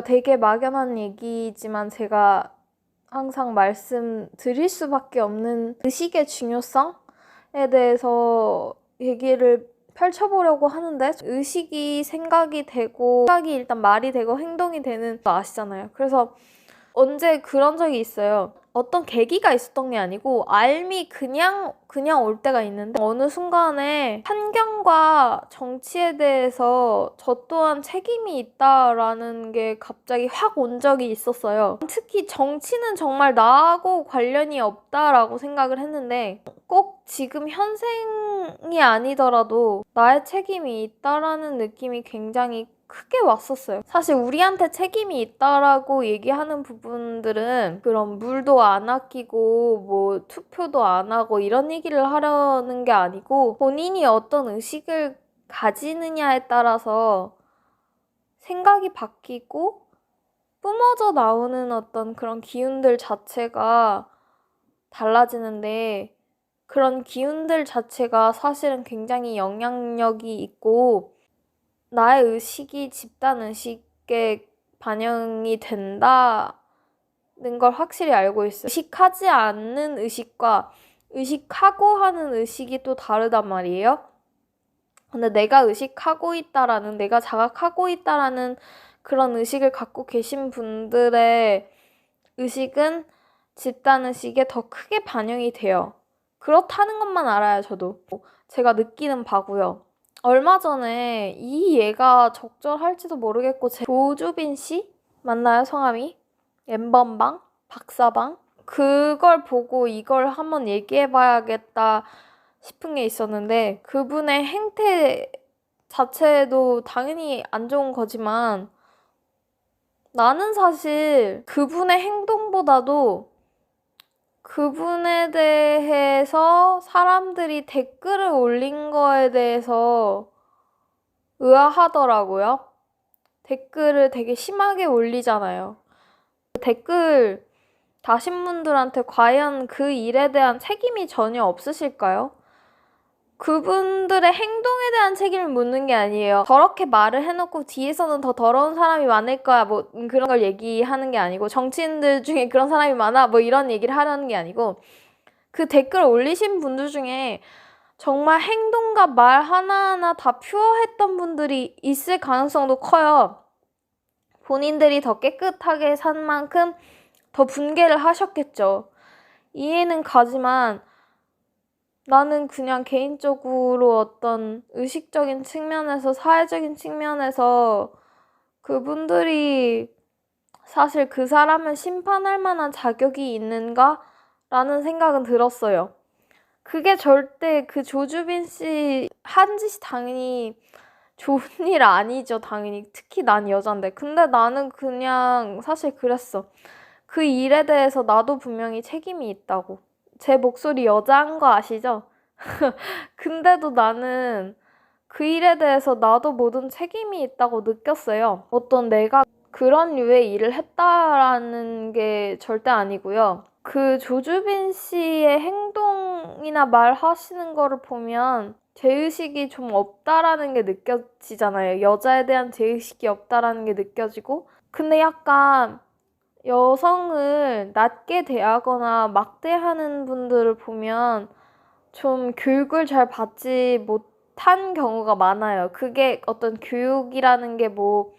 되게 막연한 얘기지만 제가 항상 말씀드릴 수밖에 없는 의식의 중요성에 대해서 얘기를 펼쳐보려고 하는데, 의식이 생각이 되고 생각이 일단 말이 되고 행동이 되는 거 아시잖아요. 그래서 언제 그런 적이 있어요. 어떤 계기가 있었던 게 아니고 알미 그냥 올 때가 있는데, 어느 순간에 환경과 정치에 대해서 저 또한 책임이 있다라는 게 갑자기 확 온 적이 있었어요. 특히 정치는 정말 나하고 관련이 없다라고 생각을 했는데, 꼭 지금 현생이 아니더라도 나의 책임이 있다라는 느낌이 굉장히 크게 왔었어요. 사실 우리한테 책임이 있다라고 얘기하는 부분들은 그런 물도 안 아끼고 뭐 투표도 안 하고 이런 얘기를 하려는 게 아니고, 본인이 어떤 의식을 가지느냐에 따라서 생각이 바뀌고 뿜어져 나오는 어떤 그런 기운들 자체가 달라지는데, 그런 기운들 자체가 사실은 굉장히 영향력이 있고 나의 의식이 집단 의식에 반영이 된다는 걸 확실히 알고 있어요. 의식하지 않는 의식과 의식하고 하는 의식이 또 다르단 말이에요. 근데 내가 의식하고 있다라는, 내가 자각하고 있다라는 그런 의식을 갖고 계신 분들의 의식은 집단 의식에 더 크게 반영이 돼요. 그렇다는 것만 알아요, 저도. 제가 느끼는 바고요. 얼마 전에 이 예가 적절할지도 모르겠고, 조주빈 씨? 맞나요, 성함이? 엠번방? 박사방? 그걸 보고 이걸 한번 얘기해봐야겠다 싶은 게 있었는데, 그분의 행태 자체도 당연히 안 좋은 거지만 나는 사실 그분의 행동보다도 그분에 대해서 사람들이 댓글을 올린 거에 대해서 의아하더라고요. 댓글을 되게 심하게 올리잖아요. 댓글 다신 분들한테 과연 그 일에 대한 책임이 전혀 없으실까요? 그분들의 행동에 대한 책임을 묻는 게 아니에요. 저렇게 말을 해놓고 뒤에서는 더 더러운 사람이 많을 거야, 뭐 그런 걸 얘기하는 게 아니고, 정치인들 중에 그런 사람이 많아, 뭐 이런 얘기를 하려는 게 아니고, 그 댓글 올리신 분들 중에 정말 행동과 말 하나하나 다 퓨어했던 분들이 있을 가능성도 커요. 본인들이 더 깨끗하게 산 만큼 더 분개를 하셨겠죠. 이해는 가지만 나는 그냥 개인적으로 어떤 의식적인 측면에서, 사회적인 측면에서 그분들이 사실 그 사람을 심판할 만한 자격이 있는가? 라는 생각은 들었어요. 그게 절대 그 조주빈 씨 한 짓이 당연히 좋은 일 아니죠, 당연히. 특히 난 여잔데. 근데 나는 그냥 사실 그랬어. 그 일에 대해서 나도 분명히 책임이 있다고. 제 목소리 여자인 거 아시죠? 근데도 나는 그 일에 대해서 나도 모든 책임이 있다고 느꼈어요. 어떤 내가 그런 류의 일을 했다라는 게 절대 아니고요. 그 조주빈 씨의 행동이나 말하시는 거를 보면 죄의식이 좀 없다라는 게 느껴지잖아요. 여자에 대한 죄의식이 없다라는 게 느껴지고. 근데 약간 여성을 낮게 대하거나 막대하는 분들을 보면 좀 교육을 잘 받지 못한 경우가 많아요. 그게 어떤 교육이라는 게 뭐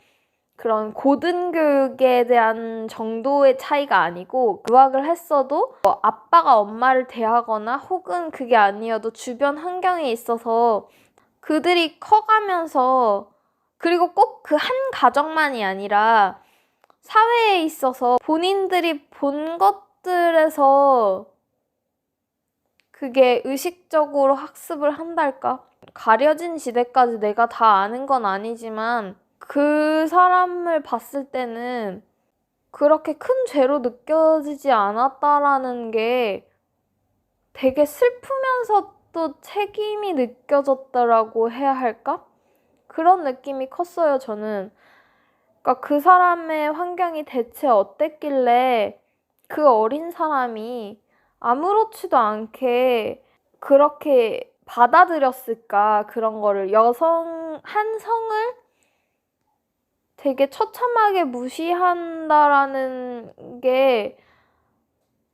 그런 고등교육에 대한 정도의 차이가 아니고, 유학을 했어도 뭐 아빠가 엄마를 대하거나 혹은 그게 아니어도 주변 환경에 있어서 그들이 커가면서, 그리고 꼭 그 한 가정만이 아니라 사회에 있어서 본인들이 본 것들에서 그게 의식적으로 학습을 한달까? 가려진 지대까지 내가 다 아는 건 아니지만 그 사람을 봤을 때는 그렇게 큰 죄로 느껴지지 않았다라는 게 되게 슬프면서 또 책임이 느껴졌다라고 해야 할까? 그런 느낌이 컸어요, 저는. 그러니까 그 사람의 환경이 대체 어땠길래 그 어린 사람이 아무렇지도 않게 그렇게 받아들였을까, 그런 거를. 한 성을 되게 처참하게 무시한다라는 게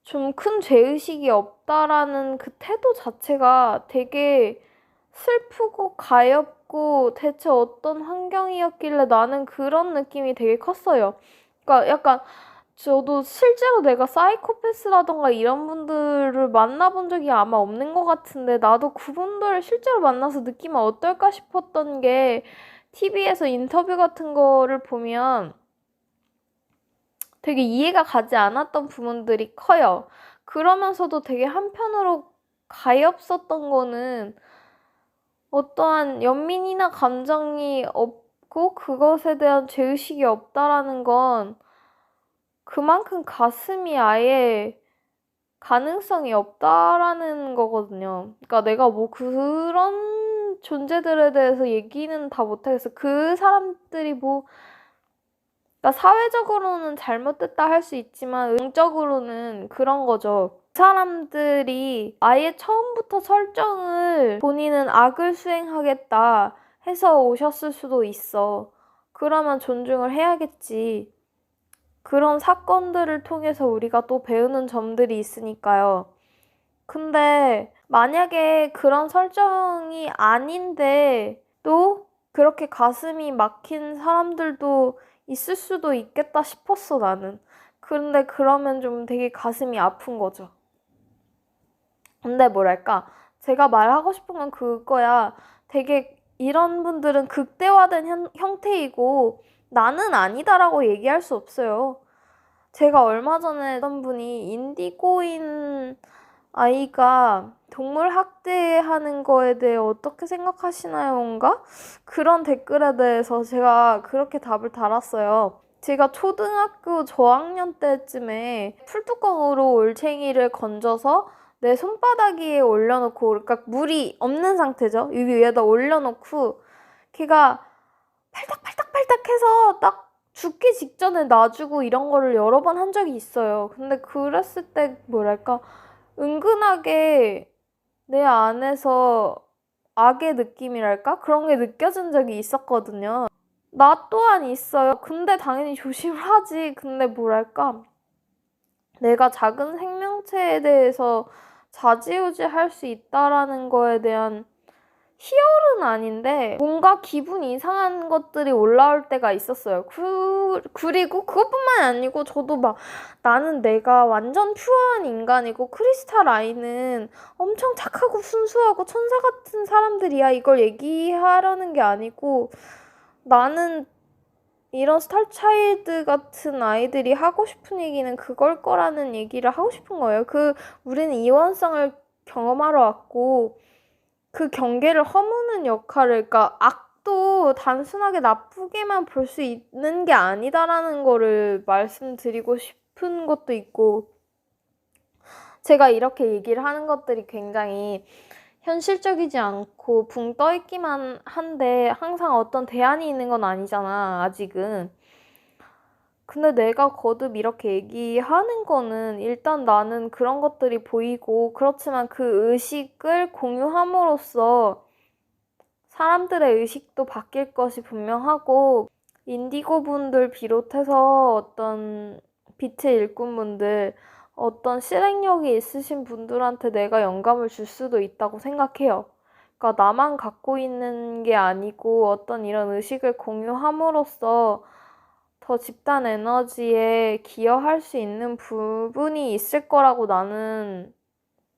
좀 큰 죄의식이 없다라는 그 태도 자체가 되게 슬프고 가엾고 대체 어떤 환경이었길래 나는 그런 느낌이 되게 컸어요. 그러니까 약간 저도 실제로 내가 사이코패스라던가 이런 분들을 만나본 적이 아마 없는 것 같은데 나도 그분들을 실제로 만나서 느끼면 어떨까 싶었던 게 TV에서 인터뷰 같은 거를 보면 되게 이해가 가지 않았던 부분들이 커요. 그러면서도 되게 한편으로 가엾었던 거는 어떠한 연민이나 감정이 없고 그것에 대한 죄의식이 없다라는 건 그만큼 가슴이 아예 가능성이 없다라는 거거든요. 그러니까 내가 뭐 그런 존재들에 대해서 얘기는 다 못하겠어. 그 사람들이 뭐 그러니까 사회적으로는 잘못됐다 할 수 있지만 영적으로는 그런 거죠. 그 사람들이 아예 처음부터 설정을 본인은 악을 수행하겠다 해서 오셨을 수도 있어. 그러면 존중을 해야겠지. 그런 사건들을 통해서 우리가 또 배우는 점들이 있으니까요. 근데 만약에 그런 설정이 아닌데 또 그렇게 가슴이 막힌 사람들도 있을 수도 있겠다 싶었어, 나는. 근데 그러면 좀 되게 가슴이 아픈 거죠. 근데 뭐랄까, 제가 말하고 싶은 건 그거야. 되게 이런 분들은 극대화된 형태이고 나는 아니다라고 얘기할 수 없어요. 제가 얼마 전에 어떤 분이 인디고인 아이가 동물 학대하는 거에 대해 어떻게 생각하시나요?인가? 그런 댓글에 대해서 제가 그렇게 답을 달았어요. 제가 초등학교 저학년 때쯤에 풀뚜껑으로 올챙이를 건져서 내 손바닥 위에 올려놓고, 그러니까 물이 없는 상태죠. 이 위에다 올려놓고 걔가 팔딱팔딱팔딱 해서 딱 죽기 직전에 놔주고 이런 거를 여러 번 한 적이 있어요. 근데 그랬을 때 뭐랄까 은근하게 내 안에서 악의 느낌이랄까? 그런 게 느껴진 적이 있었거든요. 나 또한 있어요. 근데 당연히 조심을 하지. 근데 뭐랄까 내가 작은 생명체에 대해서 좌지우지할 수 있다라는 거에 대한 희열은 아닌데 뭔가 기분이 이상한 것들이 올라올 때가 있었어요. 그리고 그것뿐만이 아니고 저도 막 나는 내가 완전 퓨어한 인간이고 크리스탈 아이는 엄청 착하고 순수하고 천사 같은 사람들이야. 이걸 얘기하려는 게 아니고 나는 이런 스타차일드 같은 아이들이 하고 싶은 얘기는 그걸 거라는 얘기를 하고 싶은 거예요. 우리는 이원성을 경험하러 왔고 그 경계를 허무는 역할을, 그러니까 악도 단순하게 나쁘게만 볼 수 있는 게 아니다라는 거를 말씀드리고 싶은 것도 있고, 제가 이렇게 얘기를 하는 것들이 굉장히 현실적이지 않고 붕 떠있기만 한데 항상 어떤 대안이 있는 건 아니잖아, 아직은. 근데 내가 거듭 이렇게 얘기하는 거는 일단 나는 그런 것들이 보이고, 그렇지만 그 의식을 공유함으로써 사람들의 의식도 바뀔 것이 분명하고, 인디고 분들 비롯해서 어떤 빛의 일꾼분들, 어떤 실행력이 있으신 분들한테 내가 영감을 줄 수도 있다고 생각해요. 그러니까 나만 갖고 있는 게 아니고 어떤 이런 의식을 공유함으로써 더 집단 에너지에 기여할 수 있는 부분이 있을 거라고 나는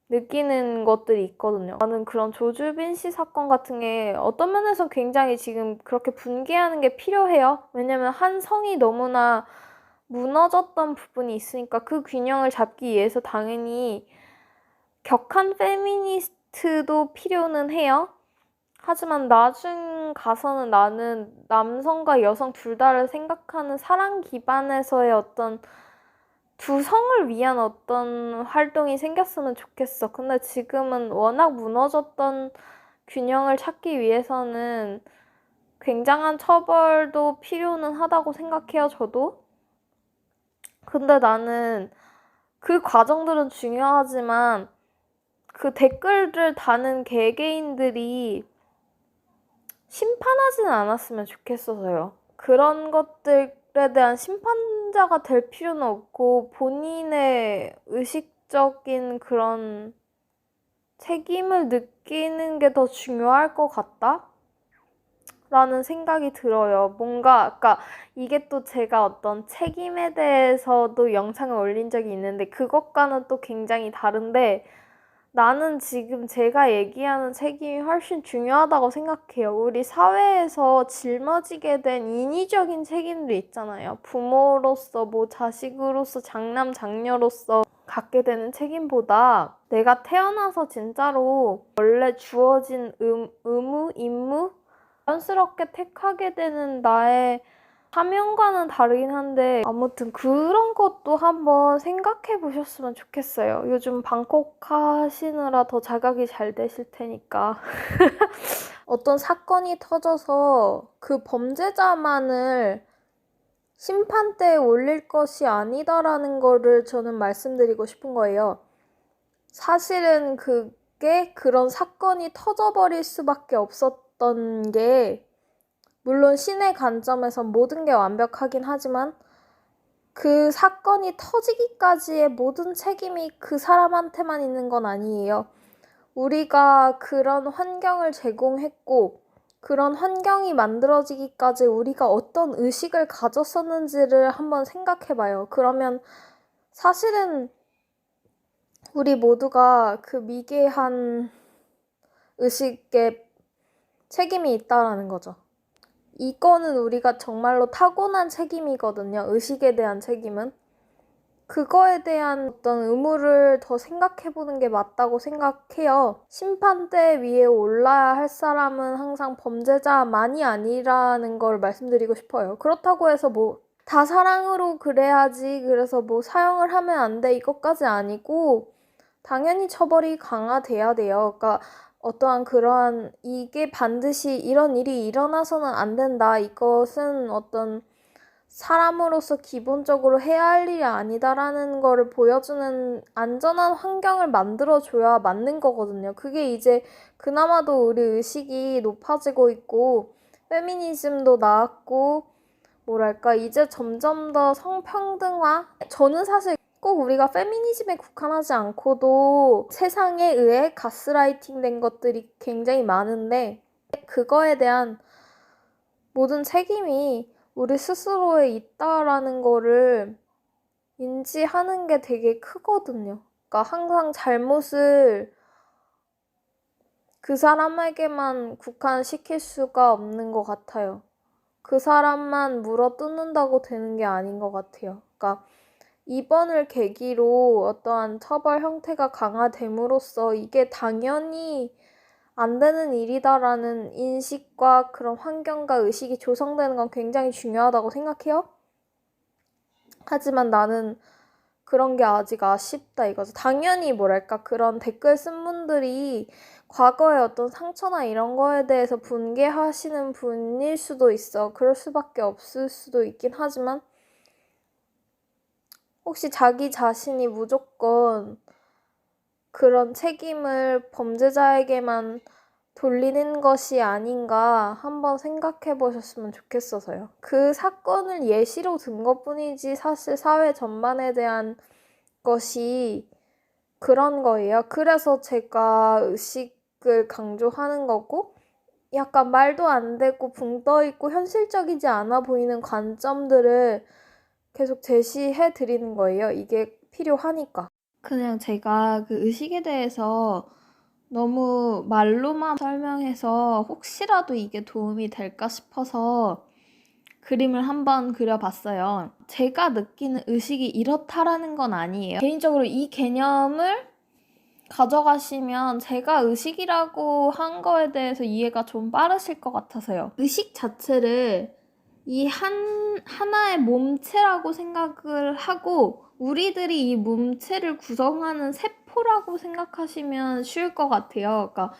느끼는 것들이 있거든요. 나는 그런 조주빈 씨 사건 같은 게 어떤 면에서 굉장히 지금 그렇게 분개하는 게 필요해요. 왜냐면 한 성이 너무나 무너졌던 부분이 있으니까 그 균형을 잡기 위해서 당연히 격한 페미니스트도 필요는 해요. 하지만 나중 가서는 나는 남성과 여성 둘 다를 생각하는 사랑 기반에서의 어떤 두 성을 위한 어떤 활동이 생겼으면 좋겠어. 근데 지금은 워낙 무너졌던 균형을 찾기 위해서는 굉장한 처벌도 필요는 하다고 생각해요, 저도. 근데 나는 그 과정들은 중요하지만 그 댓글을 다는 개개인들이 심판하진 않았으면 좋겠어서요. 그런 것들에 대한 심판자가 될 필요는 없고 본인의 의식적인 그런 책임을 느끼는 게 더 중요할 것 같다? 라는 생각이 들어요. 뭔가, 그러니까 이게 또 제가 어떤 책임에 대해서도 영상을 올린 적이 있는데 그것과는 또 굉장히 다른데 나는 지금 제가 얘기하는 책임이 훨씬 중요하다고 생각해요. 우리 사회에서 짊어지게 된 인위적인 책임도 있잖아요. 부모로서, 뭐 자식으로서, 장남, 장녀로서 갖게 되는 책임보다 내가 태어나서 진짜로 원래 주어진 의무, 임무? 자연스럽게 택하게 되는 나의 사명과는 다르긴 한데 아무튼 그런 것도 한번 생각해 보셨으면 좋겠어요. 요즘 방콕 하시느라 더 자각이 잘 되실 테니까. 어떤 사건이 터져서 그 범죄자만을 심판대에 올릴 것이 아니다라는 거를 저는 말씀드리고 싶은 거예요. 사실은 그게 그런 사건이 터져버릴 수밖에 없었던 게 물론 신의 관점에선 모든 게 완벽하긴 하지만 그 사건이 터지기까지의 모든 책임이 그 사람한테만 있는 건 아니에요. 우리가 그런 환경을 제공했고 그런 환경이 만들어지기까지 우리가 어떤 의식을 가졌었는지를 한번 생각해봐요. 그러면 사실은 우리 모두가 그 미개한 의식에 책임이 있다라는 거죠. 이거는 우리가 정말로 타고난 책임이거든요. 의식에 대한 책임은. 그거에 대한 어떤 의무를 더 생각해보는 게 맞다고 생각해요. 심판대 위에 올라야 할 사람은 항상 범죄자만이 아니라는 걸 말씀드리고 싶어요. 그렇다고 해서 뭐 다 사랑으로 그래야지 그래서 뭐 사형을 하면 안 돼 이것까지 아니고 당연히 처벌이 강화돼야 돼요. 그러니까 어떠한 그러한 이게 반드시 이런 일이 일어나서는 안 된다. 이것은 어떤 사람으로서 기본적으로 해야 할 일이 아니다라는 거를 보여주는 안전한 환경을 만들어줘야 맞는 거거든요. 그게 이제 그나마도 우리 의식이 높아지고 있고 페미니즘도 나왔고 뭐랄까 이제 점점 더 성평등화? 저는 사실 꼭 우리가 페미니즘에 국한하지 않고도 세상에 의해 가스라이팅 된 것들이 굉장히 많은데 그거에 대한 모든 책임이 우리 스스로에 있다라는 거를 인지하는 게 되게 크거든요. 그러니까 항상 잘못을 그 사람에게만 국한시킬 수가 없는 것 같아요. 그 사람만 물어뜯는다고 되는 게 아닌 것 같아요. 그러니까 이번을 계기로 어떠한 처벌 형태가 강화됨으로써 이게 당연히 안 되는 일이다라는 인식과 그런 환경과 의식이 조성되는 건 굉장히 중요하다고 생각해요. 하지만 나는 그런 게 아직 아쉽다 이거죠. 당연히 뭐랄까 그런 댓글 쓴 분들이 과거의 어떤 상처나 이런 거에 대해서 분개하시는 분일 수도 있어. 그럴 수밖에 없을 수도 있긴 하지만 혹시 자기 자신이 무조건 그런 책임을 범죄자에게만 돌리는 것이 아닌가 한번 생각해 보셨으면 좋겠어서요. 그 사건을 예시로 든 것뿐이지 사실 사회 전반에 대한 것이 그런 거예요. 그래서 제가 의식을 강조하는 거고 약간 말도 안 되고 붕 떠 있고 현실적이지 않아 보이는 관점들을 계속 제시해 드리는 거예요. 이게 필요하니까. 그냥 제가 그 의식에 대해서 너무 말로만 설명해서 혹시라도 이게 도움이 될까 싶어서 그림을 한번 그려봤어요. 제가 느끼는 의식이 이렇다라는 건 아니에요. 개인적으로 이 개념을 가져가시면 제가 의식이라고 한 거에 대해서 이해가 좀 빠르실 것 같아서요. 의식 자체를 이 하나의 몸체라고 생각을 하고 우리들이 이 몸체를 구성하는 세포라고 생각하시면 쉬울 것 같아요. 그러니까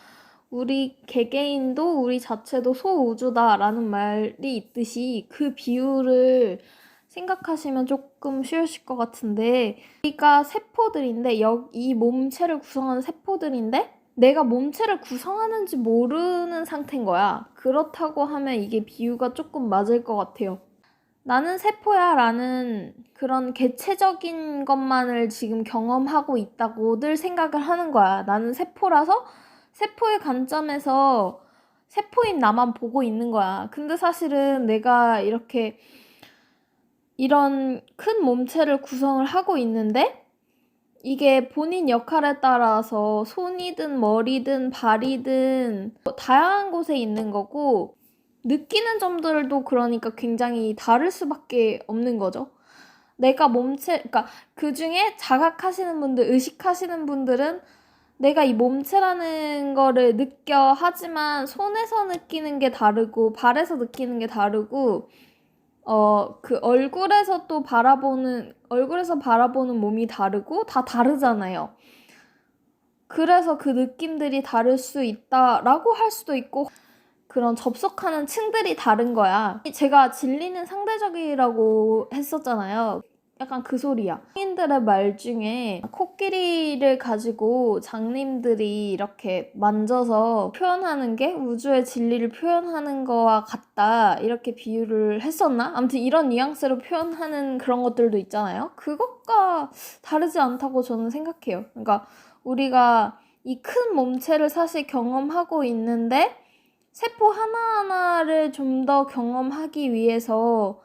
우리 개개인도 우리 자체도 소우주다라는 말이 있듯이 그 비유를 생각하시면 조금 쉬우실 것 같은데 우리가 세포들인데 이 몸체를 구성하는 세포들인데 내가 몸체를 구성하는지 모르는 상태인 거야. 그렇다고 하면 이게 비유가 조금 맞을 것 같아요. 나는 세포야 라는 그런 개체적인 것만을 지금 경험하고 있다고들 생각을 하는 거야. 나는 세포라서 세포의 관점에서 세포인 나만 보고 있는 거야. 근데 사실은 내가 이렇게 이런 큰 몸체를 구성을 하고 있는데 이게 본인 역할에 따라서 손이든 머리든 발이든 다양한 곳에 있는 거고 느끼는 점들도 그러니까 굉장히 다를 수밖에 없는 거죠. 내가 그러니까 그 중에 자각하시는 분들, 의식하시는 분들은 내가 이 몸체라는 거를 느껴 하지만 손에서 느끼는 게 다르고 발에서 느끼는 게 다르고 그 얼굴에서 바라보는 몸이 다르고 다 다르잖아요. 그래서 그 느낌들이 다를 수 있다라고 할 수도 있고 그런 접속하는 층들이 다른 거야. 제가 진리는 상대적이라고 했었잖아요. 약간 그 소리야. 성인들의 말 중에 코끼리를 가지고 장님들이 이렇게 만져서 표현하는 게 우주의 진리를 표현하는 거와 같다 이렇게 비유를 했었나? 아무튼 이런 뉘앙스로 표현하는 그런 것들도 있잖아요. 그것과 다르지 않다고 저는 생각해요. 그러니까 우리가 이 큰 몸체를 사실 경험하고 있는데 세포 하나하나를 좀 더 경험하기 위해서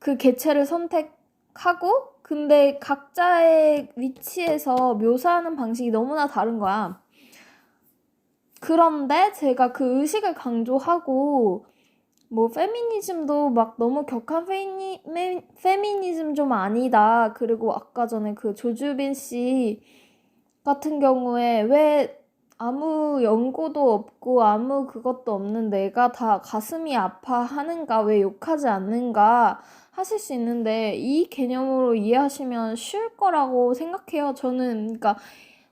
그 개체를 선택하고 근데 각자의 위치에서 묘사하는 방식이 너무나 다른 거야. 그런데 제가 그 의식을 강조하고 뭐 페미니즘도 막 너무 격한 페미니즘 좀 아니다. 그리고 아까 전에 그 조주빈 씨 같은 경우에 왜 아무 연고도 없고 아무 그것도 없는 내가 다 가슴이 아파하는가 왜 욕하지 않는가 하실 수 있는데 이 개념으로 이해하시면 쉬울 거라고 생각해요. 저는 그러니까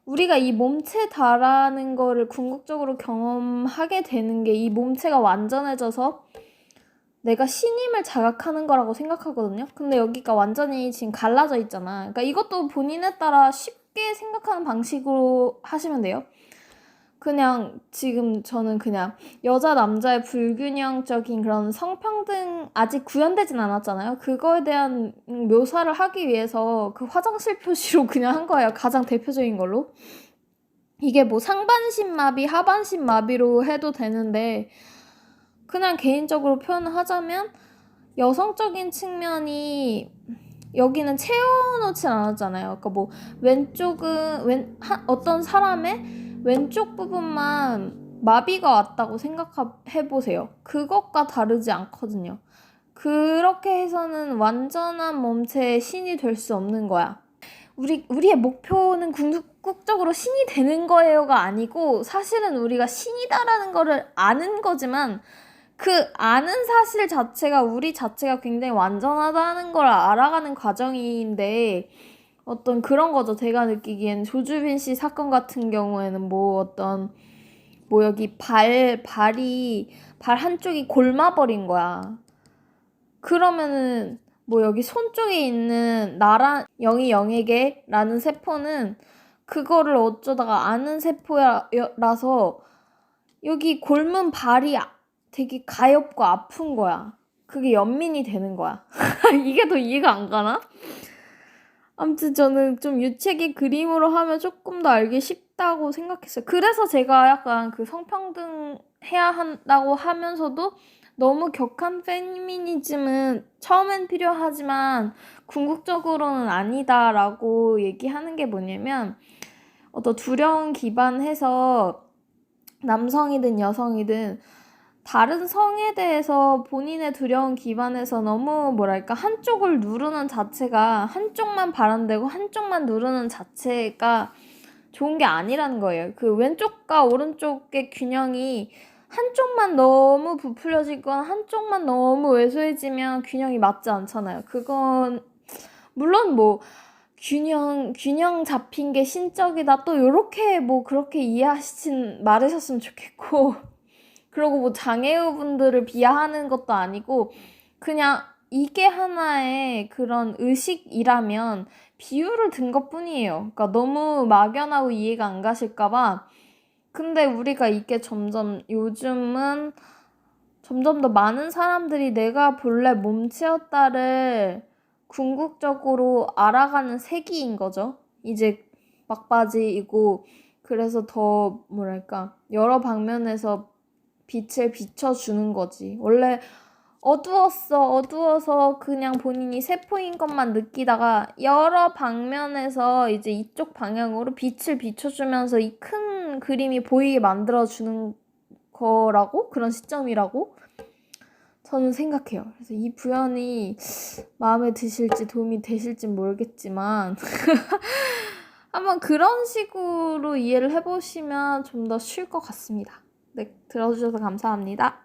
우리가 이 몸체다라는 거를 궁극적으로 경험하게 되는 게 이 몸체가 완전해져서 내가 신임을 자각하는 거라고 생각하거든요. 근데 여기가 완전히 지금 갈라져 있잖아. 그러니까 이것도 본인에 따라 쉽게 생각하는 방식으로 하시면 돼요. 그냥 지금 저는 그냥 여자 남자의 불균형적인 그런 성평등 아직 구현되진 않았잖아요. 그거에 대한 묘사를 하기 위해서 그 화장실 표시로 그냥 한 거예요. 가장 대표적인 걸로. 이게 뭐 상반신 마비, 하반신 마비로 해도 되는데 그냥 개인적으로 표현을 하자면 여성적인 측면이 여기는 채워놓진 않았잖아요. 그러니까 뭐 왼쪽은 어떤 사람의 왼쪽 부분만 마비가 왔다고 생각해보세요. 그것과 다르지 않거든요. 그렇게 해서는 완전한 몸체의 신이 될 수 없는 거야. 우리의 목표는 궁극적으로 신이 되는 거예요가 아니고 사실은 우리가 신이다라는 거를 아는 거지만 그 아는 사실 자체가 우리 자체가 굉장히 완전하다는 걸 알아가는 과정인데 어떤 그런 거죠. 제가 느끼기엔 조주빈 씨 사건 같은 경우에는 여기 발 한쪽이 골마버린 거야. 그러면은 여기 손 쪽에 있는 나란 영이 영에게 라는 세포는 그거를 어쩌다가 아는 세포라서 여기 골문 발이 되게 가엽고 아픈 거야. 그게 연민이 되는 거야. 이게 더 이해가 안 가나? 아무튼 저는 좀 유책의 그림으로 하면 조금 더 알기 쉽다고 생각했어요. 그래서 제가 약간 그 성평등 해야 한다고 하면서도 너무 격한 페미니즘은 처음엔 필요하지만 궁극적으로는 아니다라고 얘기하는 게 뭐냐면 어떤 두려움 기반해서 남성이든 여성이든 다른 성에 대해서 본인의 두려움 기반해서 너무 한쪽을 누르는 자체가 한쪽만 발현되고 한쪽만 누르는 자체가 좋은 게 아니라는 거예요. 그 왼쪽과 오른쪽의 균형이 한쪽만 너무 부풀려지거나 한쪽만 너무 왜소해지면 균형이 맞지 않잖아요. 그건 물론 균형 잡힌 게 신적이다 또 요렇게 그렇게 이해하시진 말으셨으면 좋겠고 그리고 장애우분들을 비하하는 것도 아니고 그냥 이게 하나의 그런 의식이라면 비유를 든 것뿐이에요. 그러니까 너무 막연하고 이해가 안 가실까봐. 근데 우리가 이게 점점 요즘은 점점 더 많은 사람들이 내가 본래 몸치였다를 궁극적으로 알아가는 세기인 거죠. 이제 막바지이고, 그래서 더 뭐랄까 여러 방면에서 빛을 비춰주는 거지. 원래 어두워서 그냥 본인이 세포인 것만 느끼다가 여러 방면에서 이제 이쪽 방향으로 빛을 비춰주면서 이 큰 그림이 보이게 만들어주는 거라고? 그런 시점이라고? 저는 생각해요. 그래서 이 부연이 마음에 드실지 도움이 되실지 모르겠지만 한번 그런 식으로 이해를 해보시면 좀 더 쉴 것 같습니다. 네, 들어주셔서 감사합니다.